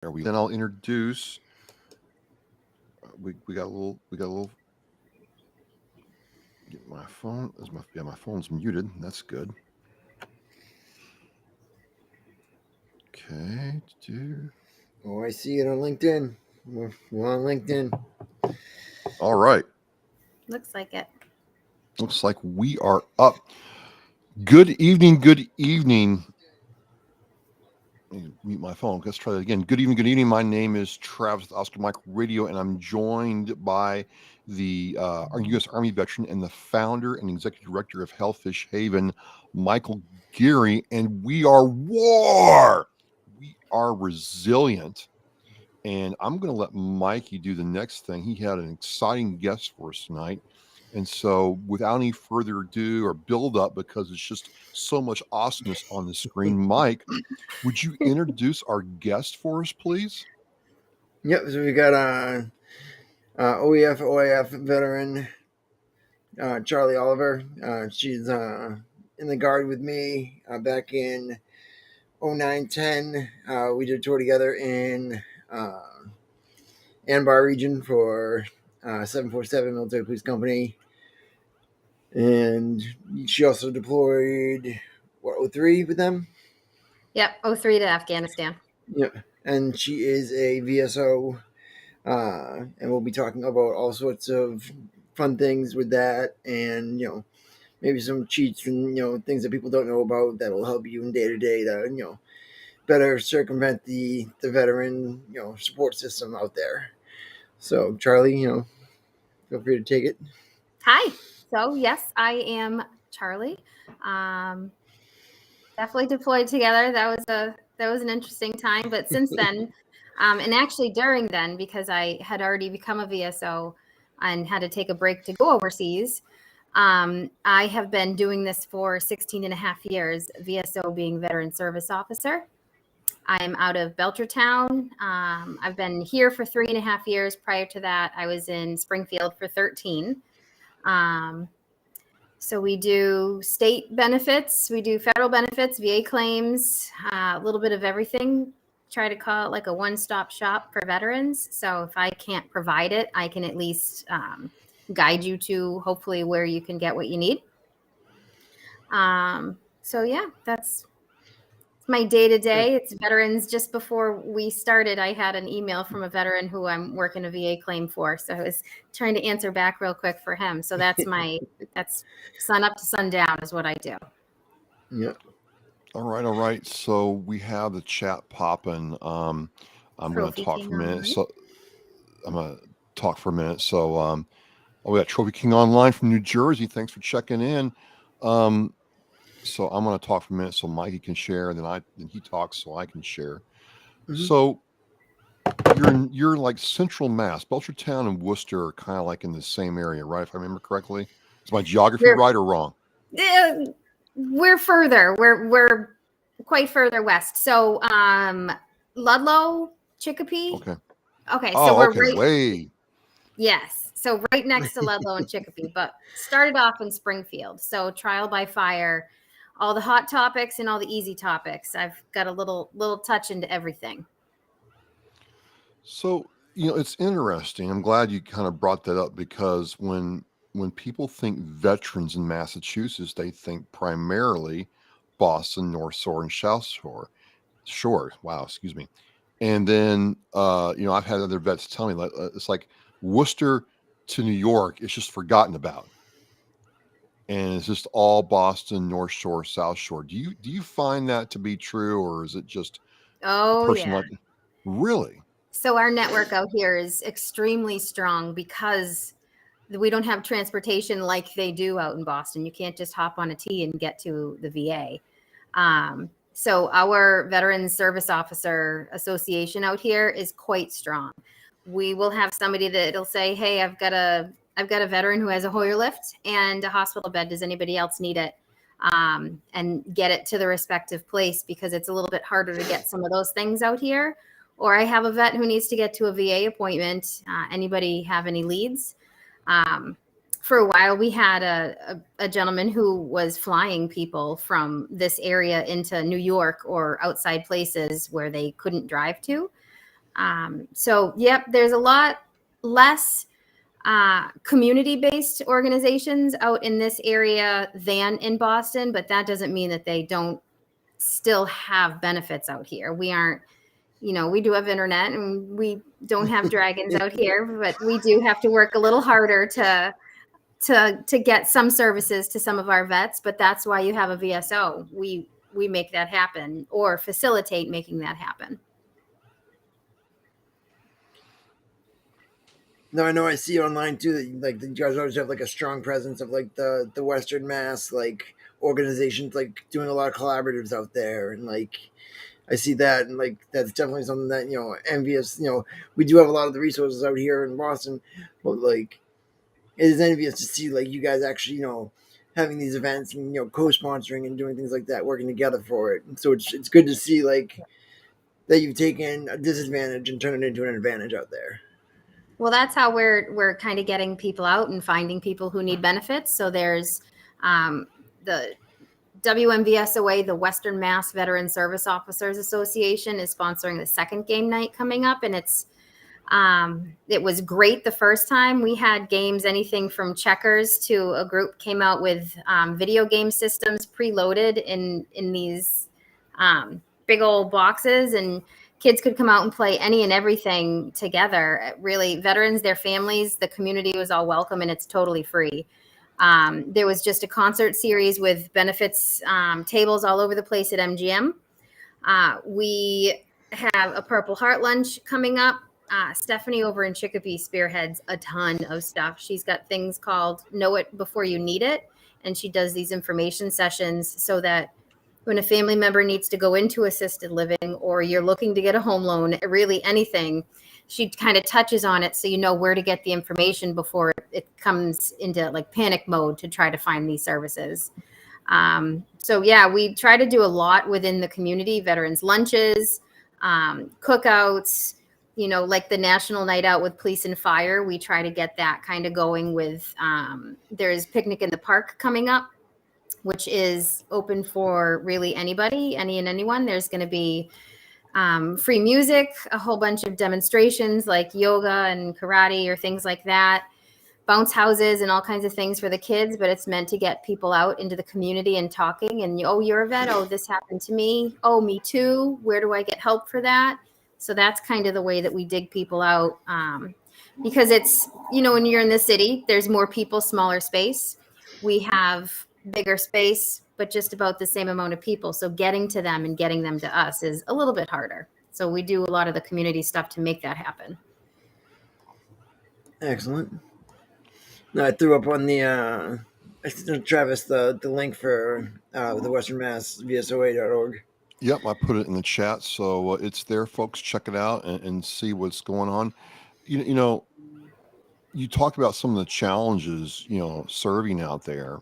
There we. Then I'll introduce. We got a little. Get my phone. My phone's muted. That's good. Okay. Oh, I see it on LinkedIn. We're on LinkedIn. All right. Looks like it. Looks like we are up. Good evening. Good evening. Let me mute my phone. Let's try that again. Good evening. Good evening. My name is Travis with Oscar Mike Radio, and I'm joined by the U.S. Army veteran and the founder and executive director of Hellfish Haven, Michael Geary. And we are W.A.R. We are resilient. And I'm going to let Mikey do the next thing. He had an exciting guest for us tonight. And so, without any further ado or build up, because it's just so much awesomeness on the screen, Mike, would you introduce our guest for us, please? Yep. So we got OEF veteran Charlie Oliver. She's in the Guard with me back in 09-10. We did a tour together in Anbar region for 747 Military Police Company. And she also deployed, 03 with them? Yep, 03 to Afghanistan. Yep. And she is a VSO. And we'll be talking about all sorts of fun things with that, and maybe some cheats and things that people don't know about that will help you in day to day to better circumvent the veteran support system out there. So Charlie, feel free to take it. Hi. So yes, I am Charlie. Definitely deployed together. That was an interesting time. But since then, and actually during then, because I had already become a VSO and had to take a break to go overseas, I have been doing this for 16 and a half years, VSO being Veteran Service Officer. I'm out of Belchertown. I've been here for 3.5 years. Prior to that, I was in Springfield for 13. So we do state benefits, we do federal benefits, VA claims, a little bit of everything. Try to call it like a one-stop shop for veterans. So if I can't provide it, I can at least guide you to hopefully where you can get what you need. So yeah, that's my day-to-day. It's veterans. Just before we started, I had an email from a veteran who I'm working a VA claim for. So I was trying to answer back real quick for him. So that's sun up to sundown is what I do. Yeah. All right. So we have the chat popping. I'm going to talk for a minute. So we got Trophy King Online from New Jersey. Thanks for checking in. So I'm going to talk for a minute so Mikey can share, and then he talks so I can share. Mm-hmm. So you're like Central Mass. Belchertown and Worcester are kind of like in the same area, right? If I remember correctly. Is my geography right or wrong? We're further. We're quite further west. So Ludlow, Chicopee. Okay. So we're right. Way. Yes. So right next to Ludlow and Chicopee, but started off in Springfield. So trial by fire, all the hot topics and all the easy topics. I've got a little touch into everything. So, it's interesting. I'm glad you kind of brought that up, because when people think veterans in Massachusetts, they think primarily Boston, North Shore, and South Shore. Wow, excuse me. And then, I've had other vets tell me it's like Worcester to New York, it's just forgotten about. And it's just all Boston, North Shore, South Shore. Do you find that to be true, or is it just Really? So our network out here is extremely strong because we don't have transportation like they do out in Boston. You can't just hop on a T and get to the VA. So our Veterans Service Officer Association out here is quite strong. We will have somebody that'll say, "Hey, I've got a veteran who has a Hoyer lift and a hospital bed. Does anybody else need it?" And get it to the respective place, because it's a little bit harder to get some of those things out here. Or I have a vet who needs to get to a VA appointment. Anybody have any leads? For a while, we had a gentleman who was flying people from this area into New York or outside places where they couldn't drive to. So, yep, there's a lot less community-based organizations out in this area than in Boston, but that doesn't mean that they don't still have benefits out here. We aren't, we do have internet and we don't have dragons out here, but we do have to work a little harder to get some services to some of our vets. But that's why you have a VSO. We make that happen or facilitate making that happen. No, I know. I see online too that like you guys always have like a strong presence of like the Western Mass like organizations like doing a lot of collaboratives out there, and like I see that, and like that's definitely something that envious. We do have a lot of the resources out here in Boston, but like it is envious to see like you guys actually having these events and co-sponsoring and doing things like that, working together for it. And so it's good to see like that you've taken a disadvantage and turned it into an advantage out there. Well, that's how we're kind of getting people out and finding people who need benefits. So there's the WMVSOA, the Western Mass Veteran Service Officers Association, is sponsoring the second game night coming up, and it was great the first time. We had games, anything from checkers to a group came out with video game systems preloaded in these big old boxes, and kids could come out and play any and everything together. Really, veterans, their families, the community was all welcome, and it's totally free. There was just a concert series with benefits tables all over the place at MGM. We have a Purple Heart lunch coming up. Stephanie over in Chicopee spearheads a ton of stuff. She's got things called Know It Before You Need It, and she does these information sessions so that when a family member needs to go into assisted living or you're looking to get a home loan, really anything, she kind of touches on it so you know where to get the information before it comes into like panic mode to try to find these services. So yeah, we try to do a lot within the community, veterans lunches, cookouts, like the National Night Out with Police and Fire. We try to get that kind of going with, there's Picnic in the Park coming up, which is open for really anybody, any and anyone. There's going to be free music, a whole bunch of demonstrations like yoga and karate or things like that, bounce houses and all kinds of things for the kids, but it's meant to get people out into the community and talking and, oh, you're a vet. Oh, this happened to me. Oh, me too. Where do I get help for that? So that's kind of the way that we dig people out, because it's, when you're in the city, there's more people, smaller space. We have bigger space, but just about the same amount of people. So getting to them and getting them to us is a little bit harder. So we do a lot of the community stuff to make that happen. Excellent. No, I threw up on the Travis the link for the Western Mass VSOA.org. Yep, I put it in the chat, so it's there, folks. Check it out and see what's going on. You talked about some of the challenges, serving out there.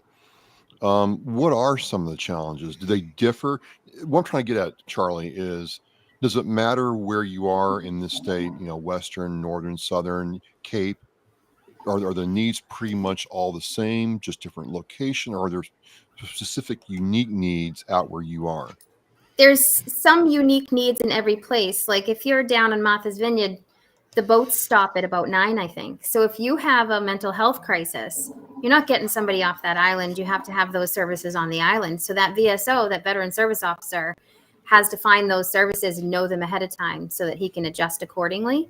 What are some of the challenges? Do they differ? What I'm trying to get at, Charlie, is does it matter where you are in the state, Western, Northern, Southern, Cape? Are the needs pretty much all the same, just different location, or are there specific unique needs out where you are? There's some unique needs in every place. Like if you're down in Martha's Vineyard, the boats stop at about 9, I think. So if you have a mental health crisis, you're not getting somebody off that island. You have to have those services on the island. So that VSO, that veteran service officer, has to find those services and know them ahead of time so that he can adjust accordingly.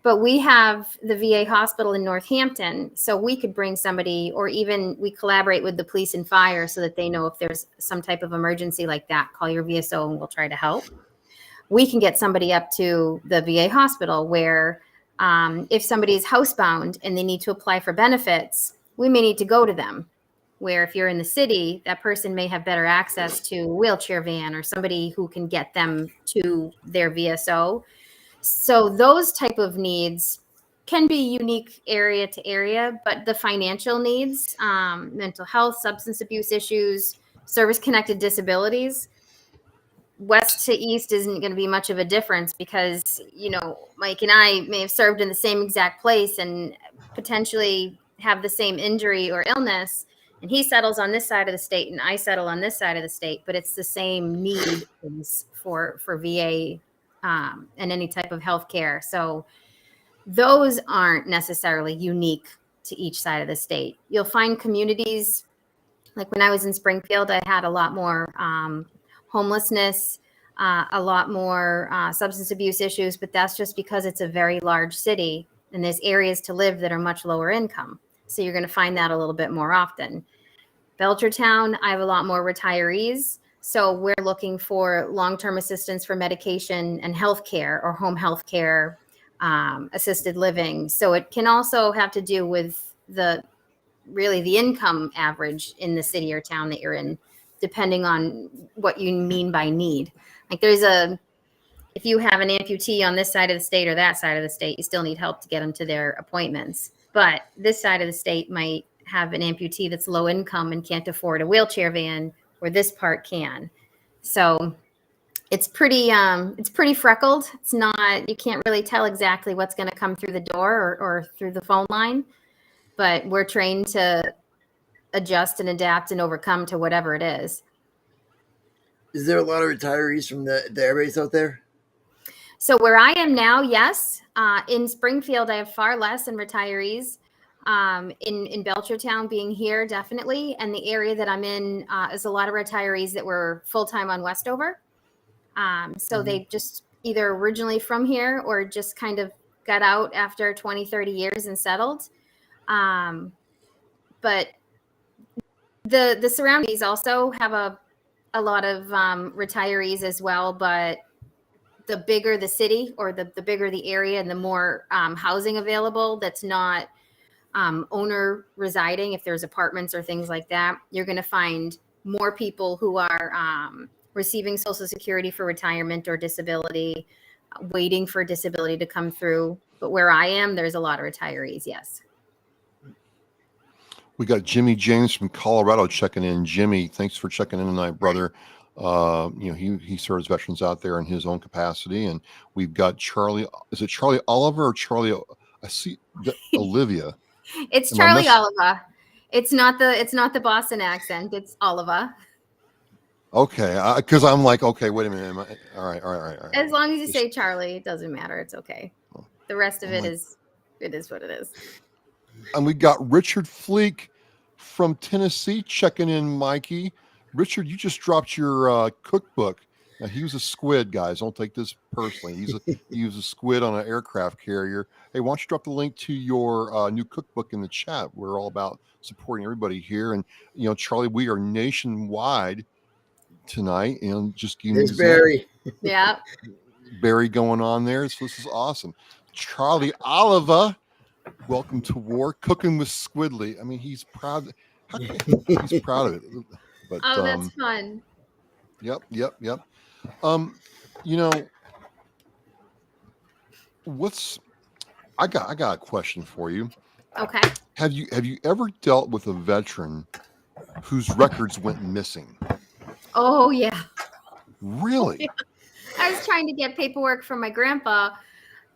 But we have the VA hospital in Northampton, so we could bring somebody, or even we collaborate with the police and fire so that they know if there's some type of emergency like that, call your VSO and we'll try to help. We can get somebody up to the VA hospital where if somebody is housebound and they need to apply for benefits, we may need to go to them. Where if you're in the city, that person may have better access to a wheelchair van or somebody who can get them to their VSO. So those type of needs can be unique area to area, but the financial needs, mental health, substance abuse issues, service-connected disabilities, west to east isn't going to be much of a difference because, Mike and I may have served in the same exact place and potentially have the same injury or illness, and he settles on this side of the state and I settle on this side of the state, but it's the same need for VA and any type of health care. So those aren't necessarily unique to each side of the state. You'll find communities, like when I was in Springfield, I had a lot more homelessness, a lot more substance abuse issues, but that's just because it's a very large city and there's areas to live that are much lower income. So you're going to find that a little bit more often. Belchertown, I have a lot more retirees. So we're looking for long-term assistance for medication and healthcare or home healthcare, assisted living. So it can also have to do with the income average in the city or town that you're in, depending on what you mean by need. Like if you have an amputee on this side of the state or that side of the state, you still need help to get them to their appointments. But this side of the state might have an amputee that's low income and can't afford a wheelchair van, where this part can. So it's pretty freckled. It's not, you can't really tell exactly what's going to come through the door or through the phone line, but we're trained to adjust and adapt and overcome to whatever it is. Is there a lot of retirees from the air base out there? So where I am now, yes. In Springfield, I have far less in retirees. In Belchertown, being here, definitely. And the area that I'm in is a lot of retirees that were full-time on Westover. So they just either originally from here or just kind of got out after 20, 30 years and settled. But the surroundings also have a lot of retirees as well. But the bigger the city or the bigger the area and the more housing available that's not owner residing, if there's apartments or things like that, you're going to find more people who are receiving Social Security for retirement or disability, waiting for disability to come through. But where I am, there's a lot of retirees, yes. We got Jimmy James from Colorado checking in. Jimmy, thanks for checking in tonight, brother. He serves veterans out there in his own capacity. And we've got Charlie. Is it Charlie Oliver or Charlie? I see Olivia. It's Charlie Oliver. It's not the Boston accent. It's Oliver. Okay, because I'm like, okay, wait a minute. All right. As long as you say Charlie, it doesn't matter. It's okay. The rest of it is what it is. And we got Richard Fleek from Tennessee checking in, Mikey. Richard, you just dropped your cookbook. Now, he was a squid, guys. Don't take this personally. He was a squid on an aircraft carrier. Hey, why don't you drop the link to your new cookbook in the chat? We're all about supporting everybody here. And, Charlie, we are nationwide tonight. And just give There's Barry. Yeah. Barry going on there. So this is awesome. Charlie Oliver. Welcome to War, cooking with Squidly. I mean, he's proud. He's proud of it. But that's fun. Yep. I got a question for you. Okay. Have you ever dealt with a veteran whose records went missing? Oh yeah. Really? Oh, yeah. I was trying to get paperwork from my grandpa.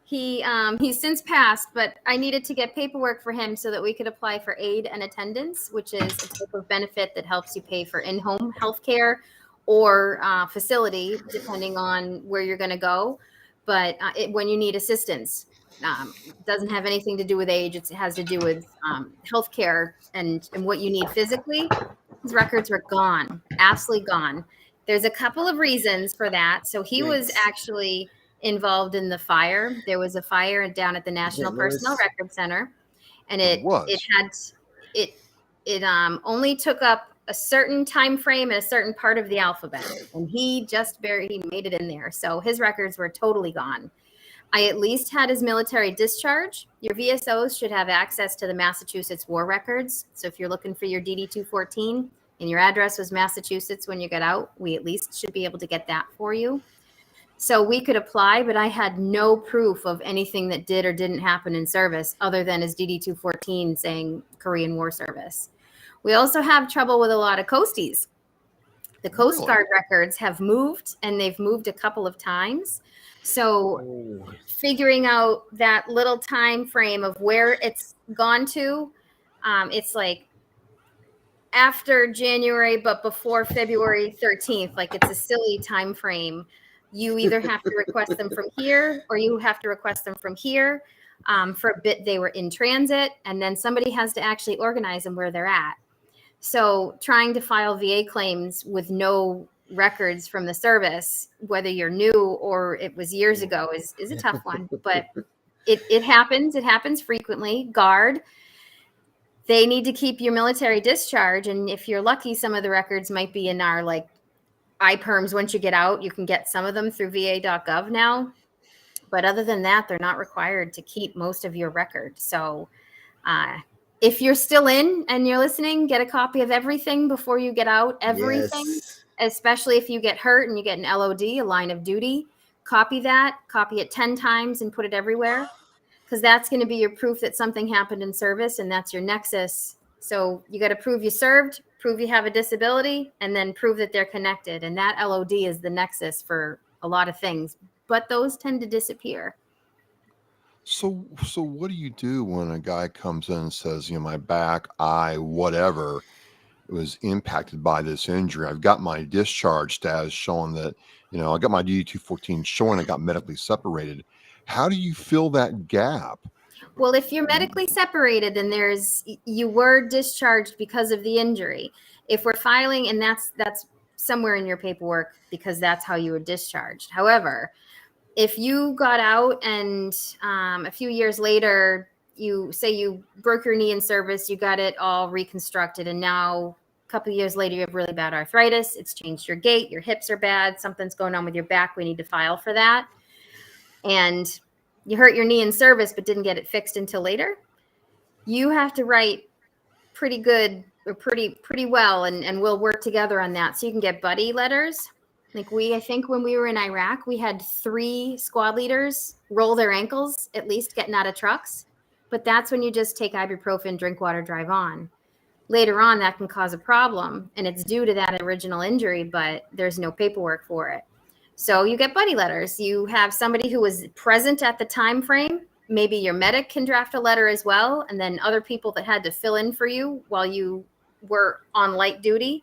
He's since passed, but I needed to get paperwork for him so that we could apply for aid and attendance, which is a type of benefit that helps you pay for in-home health care or facility, depending on where you're going to go. But when you need assistance, it doesn't have anything to do with age. It has to do with health care and what you need physically. His records were gone, absolutely gone. There's a couple of reasons for that. So he was actually involved in the fire. There was a fire down at the National Personnel Record Center, and it only took up a certain time frame and a certain part of the alphabet, and he made it in there. So his records were totally gone. I at least had his military discharge. Your VSOs should have access to the Massachusetts war records. So if you're looking for your DD-214 and your address was Massachusetts when you got out, we at least should be able to get that for you. So we could apply, but I had no proof of anything that did or didn't happen in service other than his DD-214 saying Korean War service. We also have trouble with a lot of Coasties. The Coast Guard records have moved, and they've moved a couple of times. So figuring out that little time frame of where it's gone to, it's like after January, but before February 13th. Like, it's a silly time frame. You either have to request them from here or you have to request them from here. For a bit, they were in transit, and then somebody has to actually organize them where they're at. So trying to file VA claims with no records from the service, whether you're new or it was years ago, is a tough one. But it happens. It happens frequently. Guard, they need to keep your military discharge. And if you're lucky, some of the records might be in our like iPerms. Once you get out, you can get some of them through va.gov now. But other than that, they're not required to keep most of your record. So if you're still in and you're listening, get a copy of everything before you get out. Everything, Yes. especially if you get hurt and you get an LOD, a line of duty. Copy that, copy it 10 times and put it everywhere, because that's going to be your proof that something happened in service, and that's your nexus. So you got to prove you served, prove you have a disability, and then prove that they're connected. And that LOD is the nexus for a lot of things, but those tend to disappear. So what do you do when a guy comes in and says, my back, eye, whatever was impacted by this injury? I've got my discharge status showing that, I got my DD-214 showing I got medically separated. How do you fill that gap? Well, if you're medically separated, then you were discharged because of the injury. If we're filing, and that's somewhere in your paperwork, because that's how you were discharged. However, if you got out and a few years later, you say you broke your knee in service, you got it all reconstructed, and now a couple of years later, you have really bad arthritis, it's changed your gait, your hips are bad, something's going on with your back, we need to file for that. And you hurt your knee in service but didn't get it fixed until later, you have to write pretty good or pretty well, and we'll work together on that. So you can get buddy letters. Like I think when we were in Iraq, we had 3 squad leaders roll their ankles, at least getting out of trucks. But that's when you just take ibuprofen, drink water, drive on. Later on, that can cause a problem, and it's due to that original injury, but there's no paperwork for it. So you get buddy letters. You have somebody who was present at the time frame. Maybe your medic can draft a letter as well, and then other people that had to fill in for you while you were on light duty.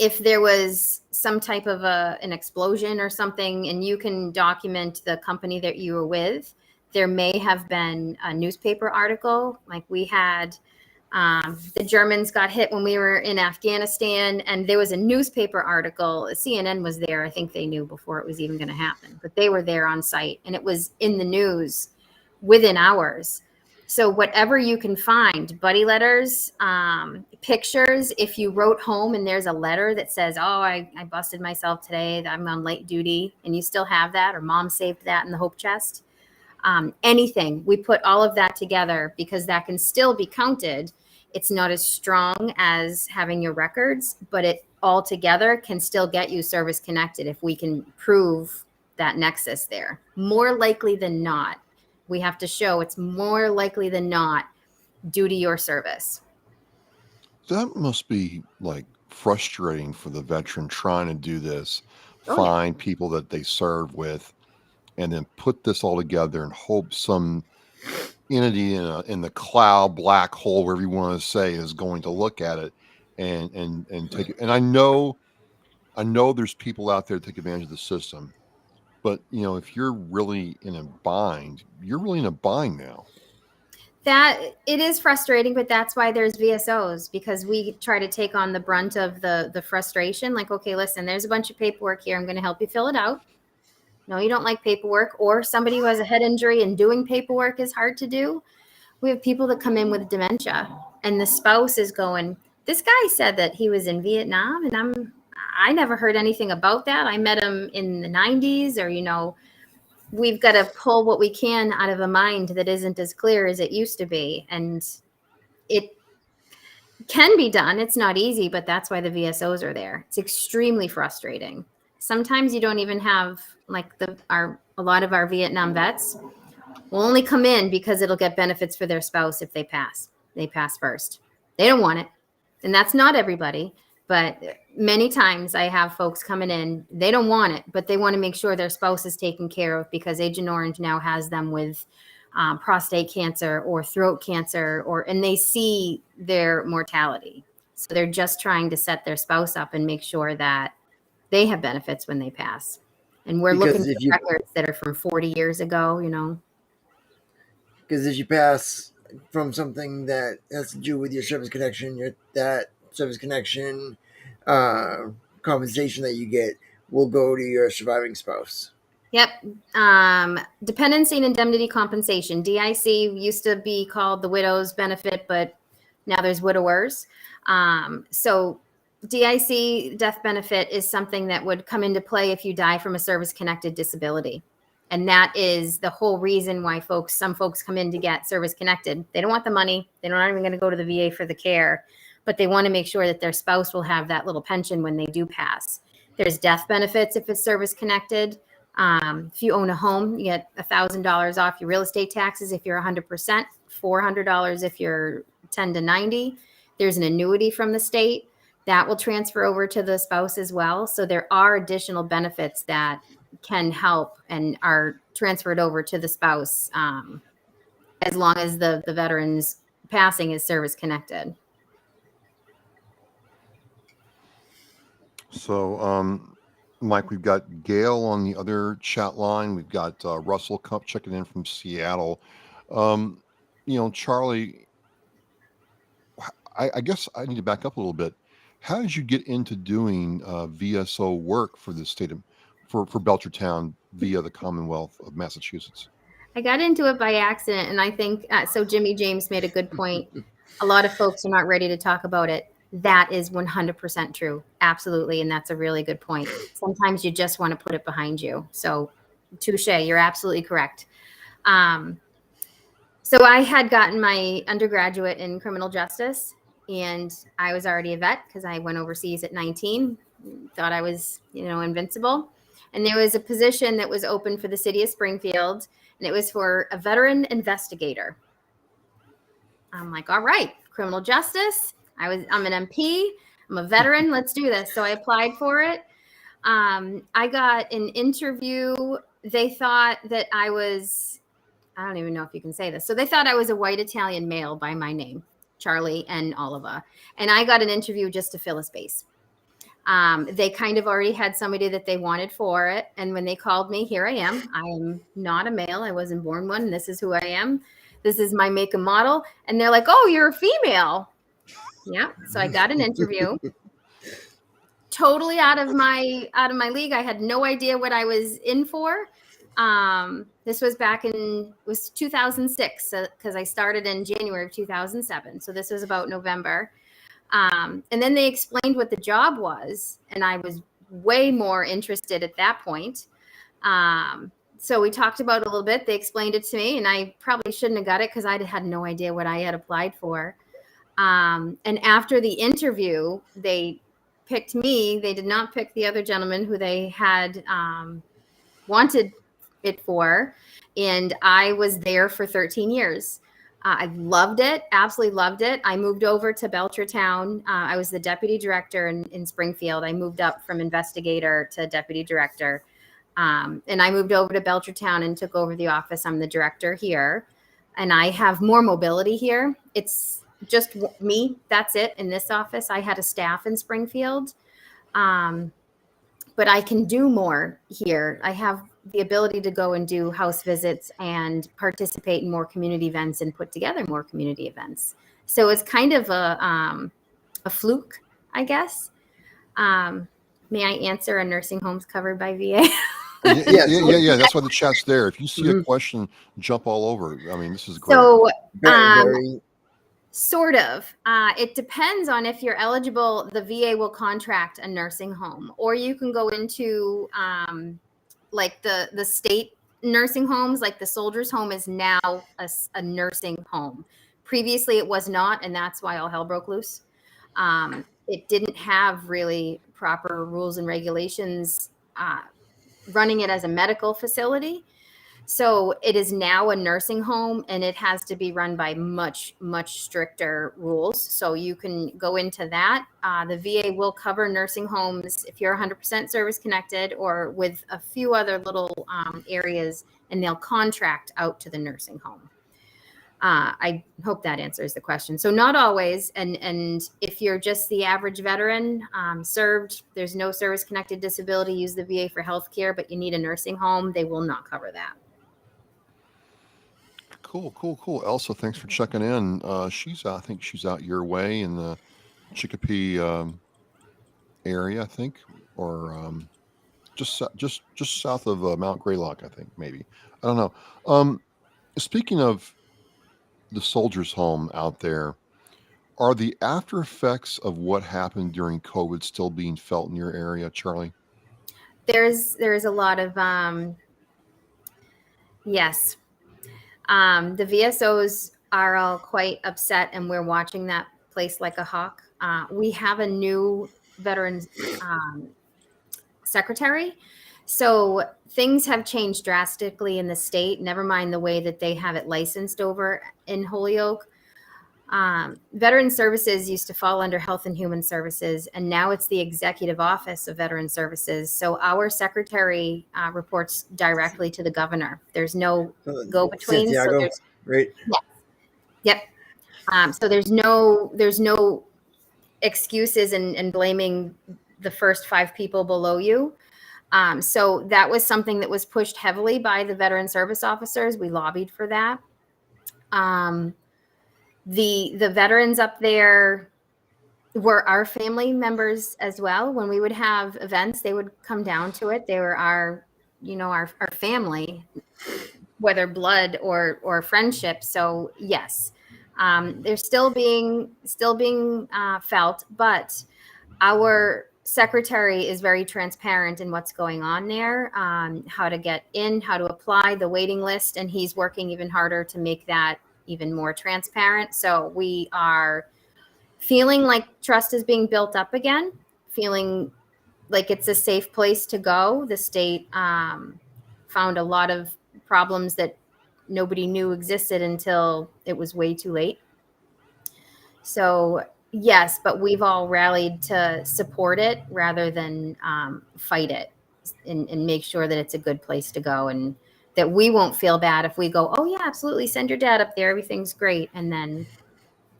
If there was some type of an explosion or something, and you can document the company that you were with, there may have been a newspaper article. Like we had, the Germans got hit when we were in Afghanistan, and there was a newspaper article. CNN was there. I think they knew before it was even going to happen, but they were there on site, and it was in the news within hours. So whatever you can find, buddy letters, pictures. If you wrote home and there's a letter that says, oh, I busted myself today, I'm on late duty, and you still have that, or mom saved that in the hope chest, anything. We put all of that together because that can still be counted. It's not as strong as having your records, but it all together can still get you service connected if we can prove that nexus there. More likely than not, we have to show it's more likely than not due to your service. That must be like frustrating for the veteran trying to do this, Oh, find people that they serve with, and then put this all together and hope some entity in the cloud, black hole, whatever you want to say, is going to look at it and take it. And I know there's people out there that take advantage of the system, but if you're really in a bind, you're really in a bind now. That it is frustrating, but that's why there's VSOs, because we try to take on the brunt of the frustration. Like, okay, listen, there's a bunch of paperwork here. I'm going to help you fill it out. No, you don't like paperwork, or somebody who has a head injury and doing paperwork is hard to do. We have people that come in with dementia, and the spouse is going, this guy said that he was in Vietnam, and I never heard anything about that. I met him in the 90s, or, we've got to pull what we can out of a mind that isn't as clear as it used to be. And it can be done. It's not easy, but that's why the VSOs are there. It's extremely frustrating. Sometimes you don't even have, like, a lot of our Vietnam vets will only come in because it'll get benefits for their spouse if they pass. They pass first. They don't want it. And that's not everybody, but many times I have folks coming in, they don't want it, but they want to make sure their spouse is taken care of, because Agent Orange now has them with prostate cancer or throat cancer, and they see their mortality. So they're just trying to set their spouse up and make sure that they have benefits when they pass. And we're Because looking if for you records that are from 40 years ago, you know. because if you pass from something that has to do with your service connection, that service connection uh, compensation that you get will go to your surviving spouse. Yep. Dependency and indemnity compensation. DIC used to be called the widow's benefit, but now there's widowers. So DIC death benefit is something that would come into play if you die from a service-connected disability. And that is the whole reason why some folks come in to get service-connected. They don't want the money. They're not even going to go to the VA for the care, but they want to make sure that their spouse will have that little pension when they do pass. There's death benefits if it's service-connected. If you own a home, you get $1,000 off your real estate taxes if you're 100%, $400 if you're 10 to 90. There's an annuity from the state that will transfer over to the spouse as well. So there are additional benefits that can help and are transferred over to the spouse as long as the veteran's passing is service connected. So, Mike, we've got Gail on the other chat line. We've got Russell Cup checking in from Seattle. Charlie, I guess I need to back up a little bit. How did you get into doing VSO work for the state of for Belchertown via the Commonwealth of Massachusetts? I got into it by accident, and I think so. Jimmy James made a good point. A lot of folks are not ready to talk about it. That is 100% true. Absolutely. And that's a really good point. Sometimes you just want to put it behind you. So touche, you're absolutely correct. So I had gotten my undergraduate in criminal justice, and I was already a vet because I went overseas at 19, thought I was, invincible. And there was a position that was open for the city of Springfield, and it was for a veteran investigator. I'm like, all right, criminal justice. I'm an MP. I'm a veteran. Let's do this. So I applied for it. I got an interview. They thought that I don't even know if you can say this. So they thought I was a white Italian male by my name, Charlie and Oliva. And I got an interview just to fill a space. They kind of already had somebody that they wanted for it. And when they called me, here I am. I am not a male. I wasn't born one. And this is who I am. This is my make and model. And they're like, oh, you're a female. Yeah. So I got an interview. Totally out of my league. I had no idea what I was in for. This was it was 2006 because I started in January of 2007. So this was about November. And then they explained what the job was, and I was way more interested at that point. So we talked about it a little bit. They explained it to me, and I probably shouldn't have got it because I had no idea what I had applied for. And after the interview, they picked me. They did not pick the other gentleman who they had wanted it for. And I was there for 13 years. I loved it. Absolutely loved it. I moved over to Belchertown. I was the deputy director in Springfield. I moved up from investigator to deputy director. And I moved over to Belchertown and took over the office. I'm the director here. And I have more mobility here. It's just me. That's it in this office. I had a staff in Springfield. But I can do more here. I have the ability to go and do house visits and participate in more community events and put together more community events. So it's kind of a fluke, I guess. May I answer? A nursing homes covered by VA? Yeah. That's why the chat's there. If you see a question, jump all over. I mean, this is great. So, Very sort of. It depends on if you're eligible. The VA will contract a nursing home, or you can go into like the state nursing homes. Like the Soldiers Home is now a nursing home. Previously, it was not, and that's why all hell broke loose. It didn't have really proper rules and regulations running it as a medical facility. So it is now a nursing home, and it has to be run by much, much stricter rules. So you can go into that. The VA will cover nursing homes if you're 100% service connected or with a few other little areas, and they'll contract out to the nursing home. I hope that answers the question. So not always. And if you're just the average veteran, served, there's no service-connected disability, use the VA for healthcare, but you need a nursing home, they will not cover that. Cool. Elsa, thanks for checking in. I think she's out your way in the Chicopee area, I think, or just south of Mount Greylock, I think, maybe. I don't know. Speaking of the soldiers' home out there, are the after effects of what happened during COVID still being felt in your area, Charlie? There's a lot of yes. The VSOs are all quite upset, and we're watching that place like a hawk. We have a new veterans secretary. So things have changed drastically in the state, never mind the way that they have it licensed over in Holyoke. Veteran Services used to fall under Health and Human Services, and now it's the Executive Office of Veteran Services. So our secretary reports directly to the governor. There's no go-between. Santiago, so there's, right? Yep. So there's no excuses and blaming the first 5 people below you. So that was something that was pushed heavily by the veteran service officers. We lobbied for that. The veterans up there were our family members as well. When we would have events, they would come down to it. They were our family, whether blood or friendship. So yes, they're still being felt, but our secretary is very transparent in what's going on there, how to get in, how to apply, the waiting list, and he's working even harder to make that even more transparent. So we are feeling like trust is being built up again, feeling like it's a safe place to go. The state found a lot of problems that nobody knew existed until it was way too late. So yes, but we've all rallied to support it rather than fight it and make sure that it's a good place to go, and that we won't feel bad if we go, oh yeah, absolutely, send your dad up there, everything's great, and then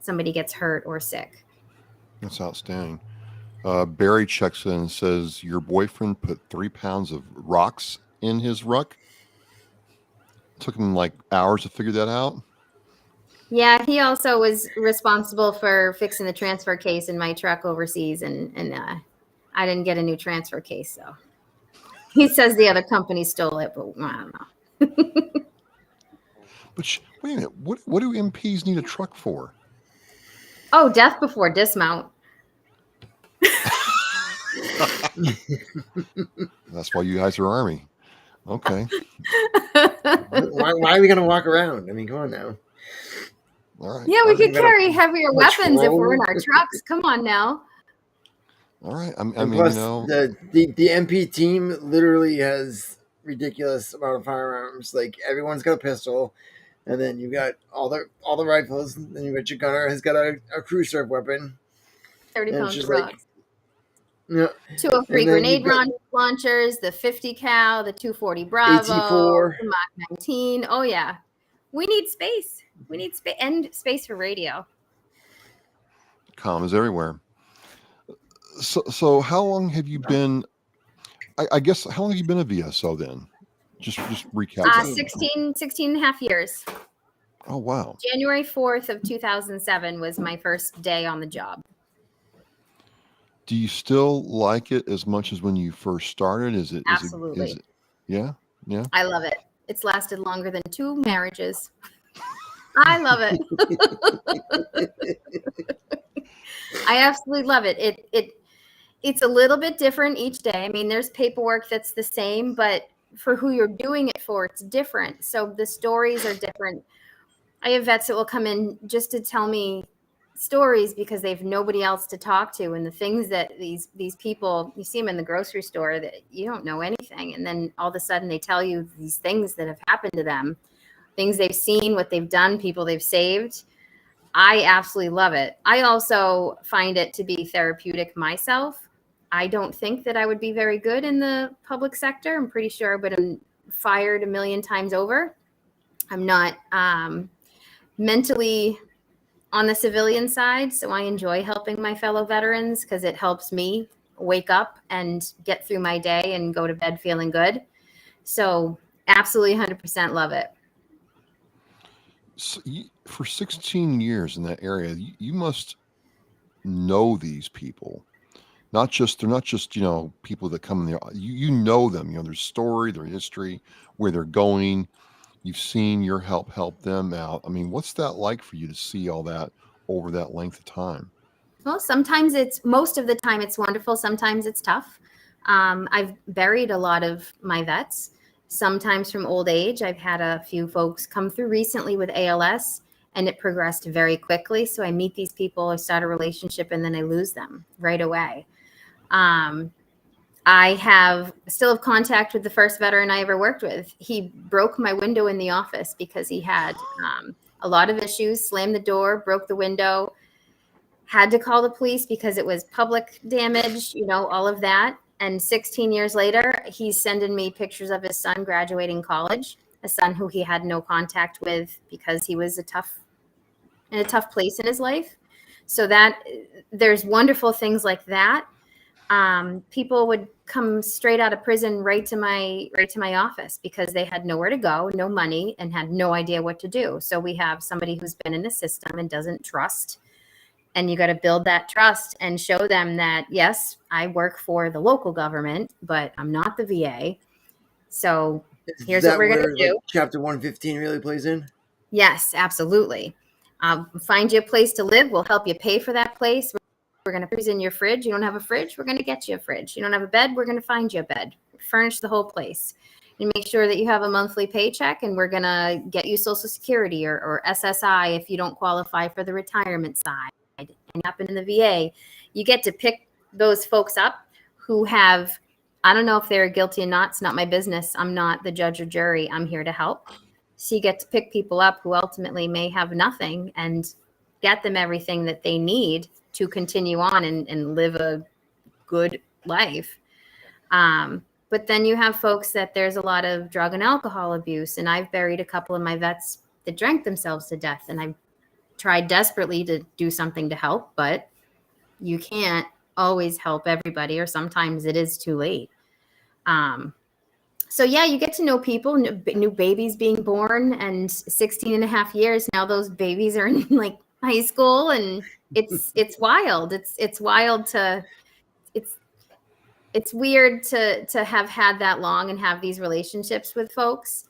somebody gets hurt or sick. That's outstanding. Barry checks in and says, your boyfriend put 3 pounds of rocks in his ruck. Took him like hours to figure that out. Yeah, he also was responsible for fixing the transfer case in my truck overseas, and I didn't get a new transfer case. So he says the other company stole it, but I don't know. But wait a minute, what do MPs need a truck for? Oh, death before dismount. That's why you guys are Army. Okay. Why are we going to walk around? I mean, come on now. All right. Yeah, we could carry heavier weapons if we're in our trucks. Come on now. All right. I mean, plus, you know, the MP team literally has ridiculous amount of firearms. Like everyone's got a pistol, and then you've got all the rifles. And then you've got your gunner has got a crew serve weapon. 30 pounds of like, rocks. Yeah. 203 grenade launchers, the 50 cal, the 240 Bravo, AT4. the Mach 19. Oh yeah, we need space. We need space and space for radio. commas everywhere. So how long have you been? I guess how long have you been a VSO then? Just recap. 16 and a half years. Oh wow. January 4th of 2007 was my first day on the job. Do you still like it as much as when you first started? Is it absolutely? Yeah. I love it. It's lasted longer than 2 marriages. I love it. I absolutely love it. It's a little bit different each day. I mean, there's paperwork that's the same, but for who you're doing it for, it's different. So the stories are different. I have vets that will come in just to tell me stories because they have nobody else to talk to, and the things that these people, you see them in the grocery store that you don't know anything, and then all of a sudden they tell you these things that have happened to them, things they've seen, what they've done, people they've saved. I absolutely love it. I also find it to be therapeutic myself. I don't think that I would be very good in the public sector. I'm pretty sure, but I'm fired a million times over. I'm not mentally on the civilian side, so I enjoy helping my fellow veterans because it helps me wake up and get through my day and go to bed feeling good. So absolutely 100% love it. So for 16 years in that area, you must know these people. They're not just people that come in there. You know them. Their story, their history, where they're going. You've seen your help them out. I mean, what's that like for you to see all that over that length of time? Well, sometimes most of the time it's wonderful. Sometimes it's tough. I've buried a lot of my vets. Sometimes from old age, I've had a few folks come through recently with ALS, and it progressed very quickly. So I meet these people, I start a relationship, and then I lose them right away. I still have contact with the first veteran I ever worked with. He broke my window in the office because he had a lot of issues, slammed the door, broke the window, had to call the police because it was public damage, all of that. And 16 years later, he's sending me pictures of his son graduating college, a son who he had no contact with because he was in a tough place in his life. So that there's wonderful things like that. People would come straight out of prison right to my office because they had nowhere to go, no money, and had no idea what to do. So we have somebody who's been in the system and doesn't trust. And you got to build that trust and show them that, yes, I work for the local government, but I'm not the VA. So here's what we're going to do. Like, Chapter 115 really plays in? Yes, absolutely. Find you a place to live. We'll help you pay for that place. We're going to freeze in your fridge. You don't have a fridge, we're going to get you a fridge. You don't have a bed, we're going to find you a bed. Furnish the whole place. And make sure that you have a monthly paycheck, and we're going to get you Social Security or SSI if you don't qualify for the retirement side. And up in the VA, you get to pick those folks up who have, I don't know if they're guilty or not. It's not my business. I'm not the judge or jury. I'm here to help. So you get to pick people up who ultimately may have nothing and get them everything that they need to continue on and live a good life. But then you have folks that there's a lot of drug and alcohol abuse. And I've buried a couple of my vets that drank themselves to death. And I've tried desperately to do something to help, but you can't always help everybody, or sometimes it is too late. So yeah, you get to know people, new babies being born, and 16 and a half years now, those babies are in like high school, and it's wild. It's wild it's weird to have had that long and have these relationships with folks.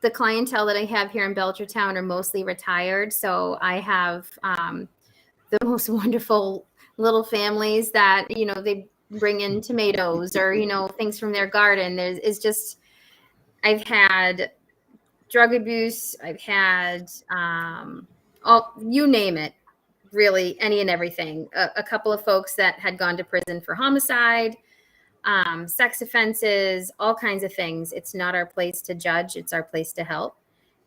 The clientele that I have here in Belchertown are mostly retired. So I have the most wonderful little families that, they bring in tomatoes or, things from their garden. I've had drug abuse. I've had, you name it, really, any and everything. A couple of folks that had gone to prison for homicide, sex offenses, all kinds of things. It's not our place to judge. It's our place to help.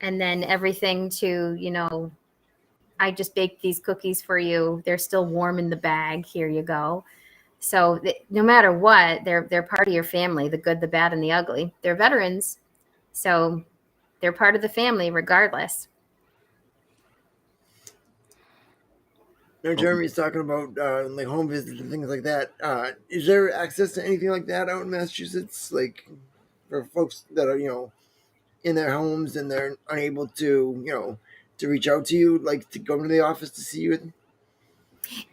And then everything to, I just baked these cookies for you. They're still warm in the bag. Here you go. So no matter what, they're part of your family, the good, the bad, and the ugly. They're veterans. So they're part of the family regardless. Now, Jeremy's talking about like home visits and things like that. Is there access to anything like that out in Massachusetts? Like for folks that are, in their homes and they're unable to, to reach out to you, like to go into the office to see you?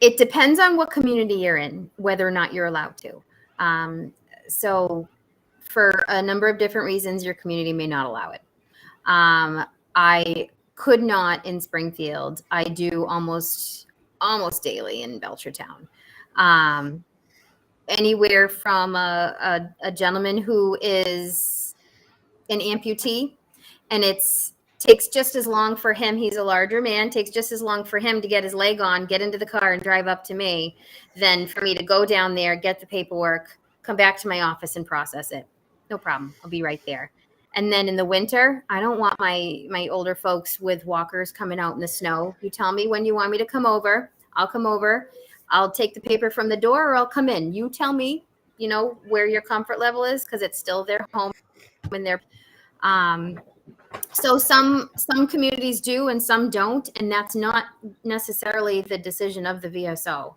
It depends on what community you're in, whether or not you're allowed to. So for a number of different reasons, your community may not allow it. I could not in Springfield. I do almost daily in Belchertown. Anywhere from a gentleman who is an amputee, and takes just as long for him. He's a larger man, takes just as long for him to get his leg on, get into the car and drive up to me than for me to go down there, get the paperwork, come back to my office and process it. No problem. I'll be right there. And then in the winter, I don't want my older folks with walkers coming out in the snow. You tell me when you want me to come over. I'll come over. I'll take the paper from the door, or I'll come in. You tell me, where your comfort level is, because it's still their home and their So some communities do and some don't, and that's not necessarily the decision of the VSO.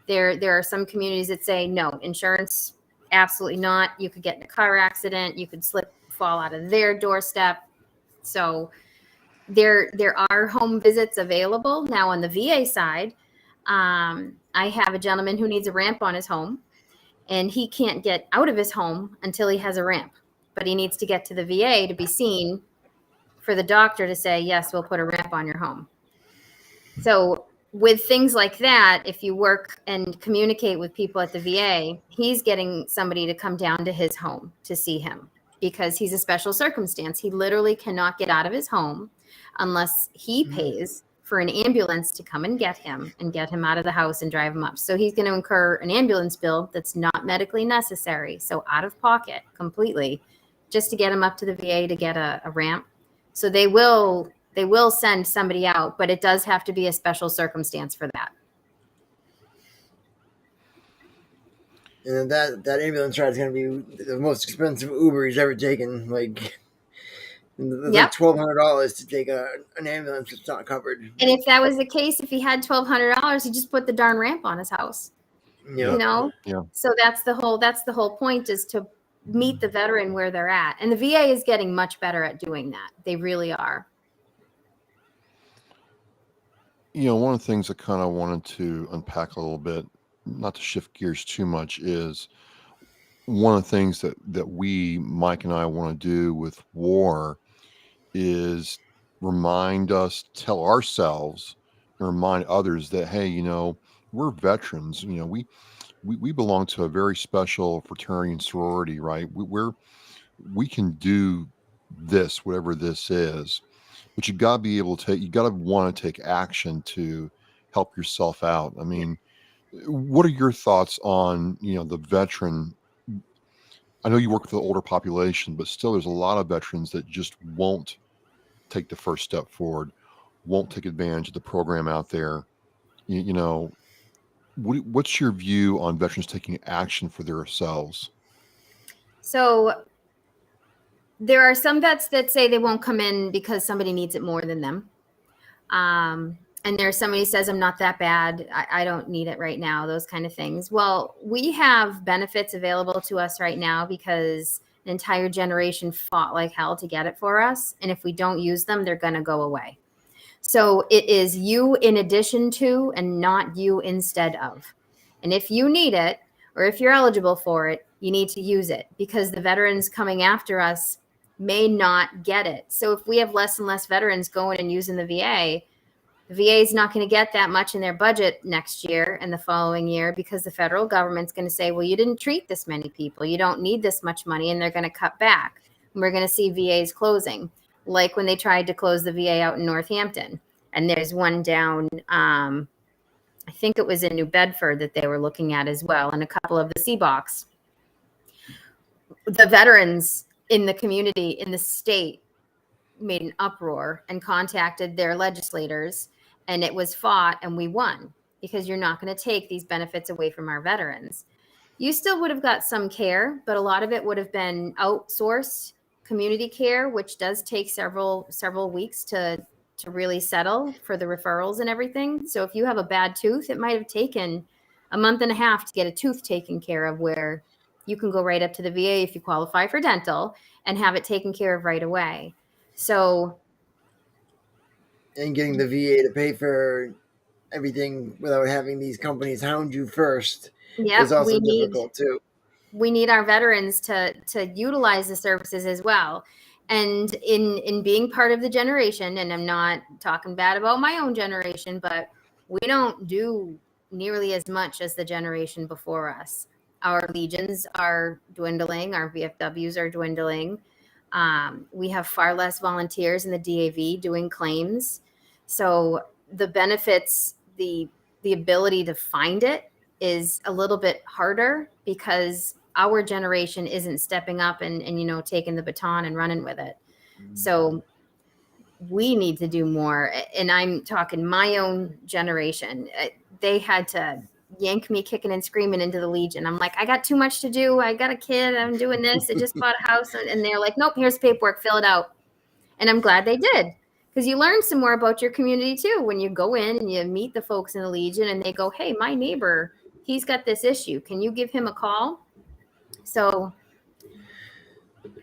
There are some communities that say no, insurance, absolutely not. You could get in a car accident, you could fall out of their doorstep. So there are home visits available. Now on the VA side, I have a gentleman who needs a ramp on his home, and he can't get out of his home until he has a ramp, but he needs to get to the VA to be seen for the doctor to say, yes, we'll put a ramp on your home. So with things like that, if you work and communicate with people at the VA, he's getting somebody to come down to his home to see him because he's a special circumstance. He literally cannot get out of his home unless he pays for an ambulance to come and get him out of the house and drive him up. So he's going to incur an ambulance bill that's not medically necessary. So out of pocket completely, just to get him up to the VA to get a ramp. So they will send somebody out, but it does have to be a special circumstance for that. And that ambulance ride is going to be the most expensive Uber he's ever taken. Like, like $1,200 to take an ambulance that's not covered. And if that was the case, if he had $1,200, he just put the darn ramp on his house. Yeah. You know? Yeah. So that's the whole point, is to meet the veteran where they're at. And the VA is getting much better at doing that. They really are. One of the things I kind of wanted to unpack a little bit, not to shift gears too much, is one of the things that Mike and I want to do with W.A.R. is tell ourselves and remind others that, hey, we're veterans. We belong to a very special fraternity and sorority, right? We can do this, whatever this is, but you got to want to take action to help yourself out. I mean, what are your thoughts on, the veteran? I know you work with the older population, but still there's a lot of veterans that just won't take the first step forward, won't take advantage of the program out there. What's your view on veterans taking action for themselves? So there are some vets that say they won't come in because somebody needs it more than them. And there's somebody who says, I'm not that bad. I don't need it right now, those kind of things. Well, we have benefits available to us right now because an entire generation fought like hell to get it for us. And if we don't use them, they're going to go away. So it is you in addition to, and not you instead of. And if you need it, or if you're eligible for it, you need to use it, because the veterans coming after us may not get it. So if we have less and less veterans going and using the VA is not going to get that much in their budget next year and the following year, because the federal government's going to say, well, you didn't treat this many people. You don't need this much money. And they're going to cut back. And we're going to see VAs closing, like when they tried to close the VA out in Northampton. And there's one down, I think it was in New Bedford that they were looking at as well, and a couple of the CBOCs. The veterans in the community, in the state, made an uproar and contacted their legislators, and it was fought, and we won, because you're not going to take these benefits away from our veterans. You still would have got some care, but a lot of it would have been outsourced community care, which does take several weeks to really settle for the referrals and everything. So if you have a bad tooth, it might have taken a month and a half to get a tooth taken care of, where you can go right up to the VA if you qualify for dental and have it taken care of right away. So, and getting the VA to pay for everything without having these companies hound you first is also difficult too. We need our veterans to utilize the services as well. And in being part of the generation, and I'm not talking bad about my own generation, but we don't do nearly as much as the generation before us. Our legions are dwindling. Our VFWs are dwindling. We have far less volunteers in the DAV doing claims. So the benefits, the ability to find it is a little bit harder, because our generation isn't stepping up and taking the baton and running with it. So we need to do more. And I'm talking my own generation. They had to yank me kicking and screaming into the Legion. I'm like, I got too much to do. I got a kid. I'm doing this. I just bought a house. And they're like, nope, here's paperwork. Fill it out. And I'm glad they did, because you learn some more about your community too when you go in and you meet the folks in the Legion and they go, hey, my neighbor, he's got this issue. Can you give him a call? So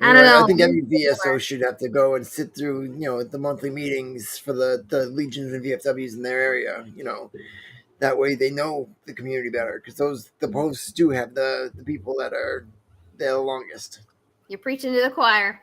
I don't I know. think every VSO should have to go and sit through, the monthly meetings for the legions and VFWs in their area. That way they know the community better, because the posts do have the people that are there the longest. You're preaching to the choir.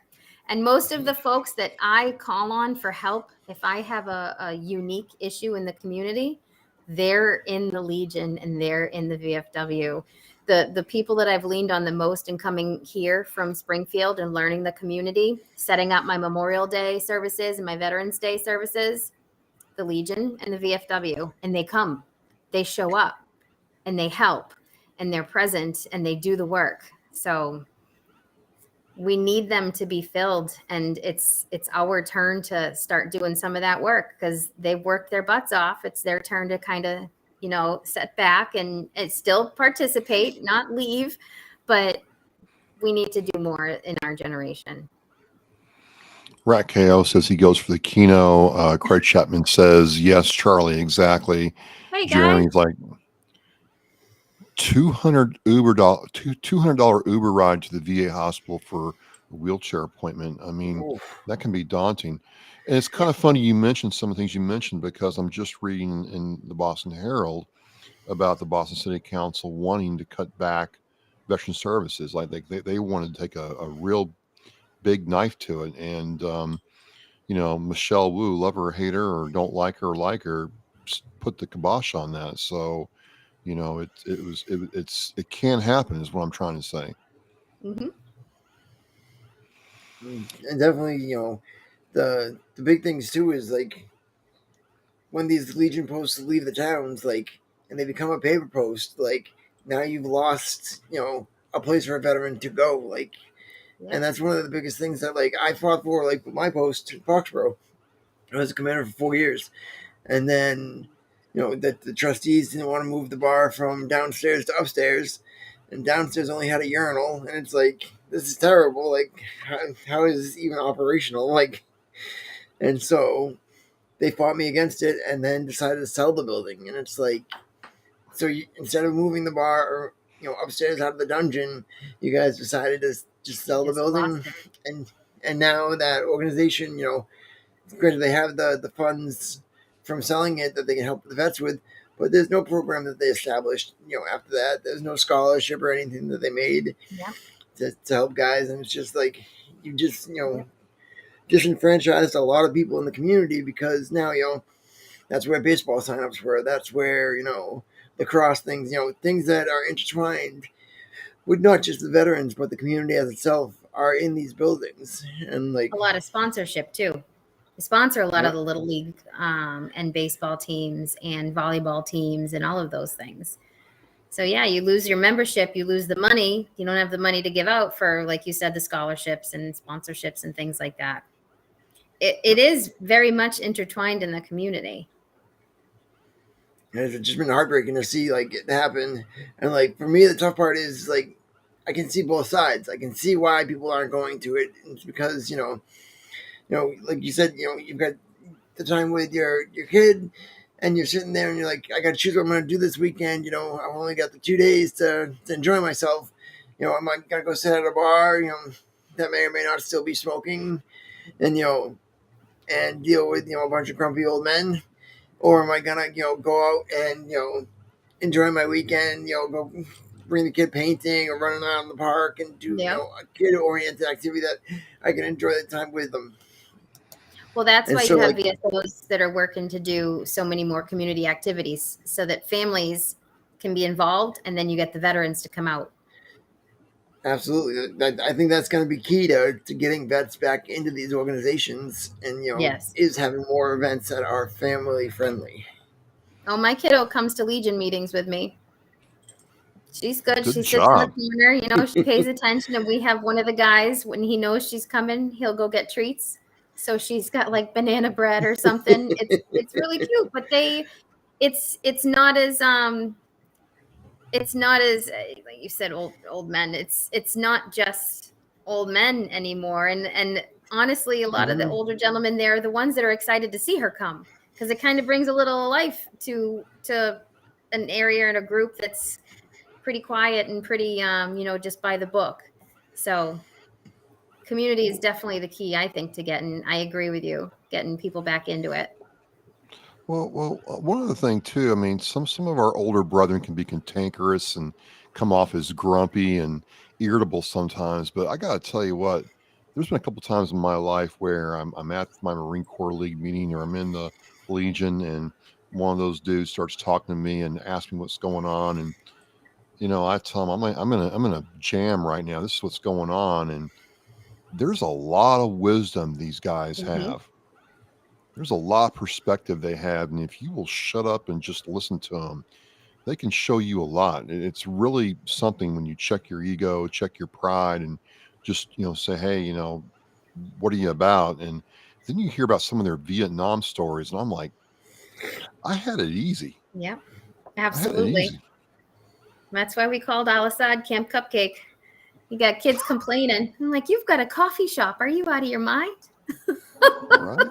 And most of the folks that I call on for help, if I have a unique issue in the community, they're in the Legion and they're in the VFW. The people that I've leaned on the most in coming here from Springfield and learning the community, setting up my Memorial Day services and my Veterans Day services, the Legion and the VFW. And they come, they show up, and they help, and they're present, and they do the work. So we need them to be filled, and it's our turn to start doing some of that work, because they've worked their butts off. It's their turn to kind of, set back and still participate, not leave, but we need to do more in our generation. Rat KO says he goes for the Keno. Craig Chapman says, yes, Charlie, exactly. Hey, guys. Jeremy's like, $200 Uber ride to the VA hospital for a wheelchair appointment. I mean, that can be daunting. And it's kind of funny you mentioned some of the things you mentioned, because I'm just reading in the Boston Herald about the Boston City Council wanting to cut back veteran services. Like they wanted to take a real big knife to it. And, Michelle Wu, love her or hate her or don't like her, put the kibosh on that. So, it can happen is what I'm trying to say. Mm-hmm. And definitely, the big things too is like when these Legion posts leave the towns, like, and they become a paper post, like now you've lost, a place for a veteran to go, like, and that's one of the biggest things that like I fought for, like with my post in Foxborough. I was a commander for 4 years, and then that the trustees didn't want to move the bar from downstairs to upstairs, and downstairs only had a urinal, and it's like, this is terrible. Like, how is this even operational? Like, and so they fought me against it, and then decided to sell the building. And it's like, so instead of moving the bar or upstairs out of the dungeon, you guys decided to just sell the building, and now that organization, granted they have the funds from selling it that they can help the vets with, but there's no program that they established, after that. There's no scholarship or anything that they made to help guys. And it's just like, you just, disenfranchised a lot of people in the community, because now, that's where baseball signups were. That's where, lacrosse things, things that are intertwined with not just the veterans, but the community as itself are in these buildings. And like a lot of sponsorship too. We sponsor a lot of the little league and baseball teams and volleyball teams and all of those things. So yeah, you lose your membership, you lose the money. You don't have the money to give out for, like you said, the scholarships and sponsorships and things like that. It is very much intertwined in the community. And it's just been heartbreaking to see like it happen. And like for me, the tough part is like I can see both sides. I can see why people aren't going to it. It's because like you said, you've got the time with your kid, and you're sitting there and you're like, I got to choose what I'm going to do this weekend. I've only got the 2 days to enjoy myself. I'm not going to go sit at a bar, that may or may not still be smoking, and, and deal with, a bunch of grumpy old men. Or am I going to, go out and, enjoy my weekend, go bring the kid painting or running around the park and do, a kid-oriented activity that I can enjoy the time with them. Well, that's why you have VSOs that are working to do so many more community activities, so that families can be involved, and then you get the veterans to come out. Absolutely. I think that's going to be key to getting vets back into these organizations, and, is having more events that are family friendly. Oh, my kiddo comes to Legion meetings with me. She's good. She sits job. in the corner, she pays attention, and we have one of the guys, when he knows she's coming, he'll go get treats. So she's got like banana bread or something. It's really cute, but it's not as like you said, old men. It's not just old men anymore, and honestly, a lot of the older gentlemen there are the ones that are excited to see her come, because it kind of brings a little life to an area and a group that's pretty quiet and pretty, just by the book. So community is definitely the key, I think, to getting, I agree with you, getting people back into it. Well, one other thing too. I mean, some of our older brethren can be cantankerous and come off as grumpy and irritable sometimes. But I got to tell you what, there's been a couple times in my life where I'm at my Marine Corps League meeting or I'm in the Legion, and one of those dudes starts talking to me and asking what's going on, and I tell him I'm in a jam right now. This is what's going on, and there's a lot of wisdom these guys have. There's a lot of perspective they have, and if you will shut up and just listen to them, they can show you a lot. It's really something when you check your ego, check your pride, and just say, hey, what are you about? And then you hear about some of their Vietnam stories, and I'm like, I had it easy. Yeah, I had it absolutely. easy. That's why we called Al Assad Camp Cupcake. You got kids complaining. I'm like, you've got a coffee shop. Are you out of your mind? Right.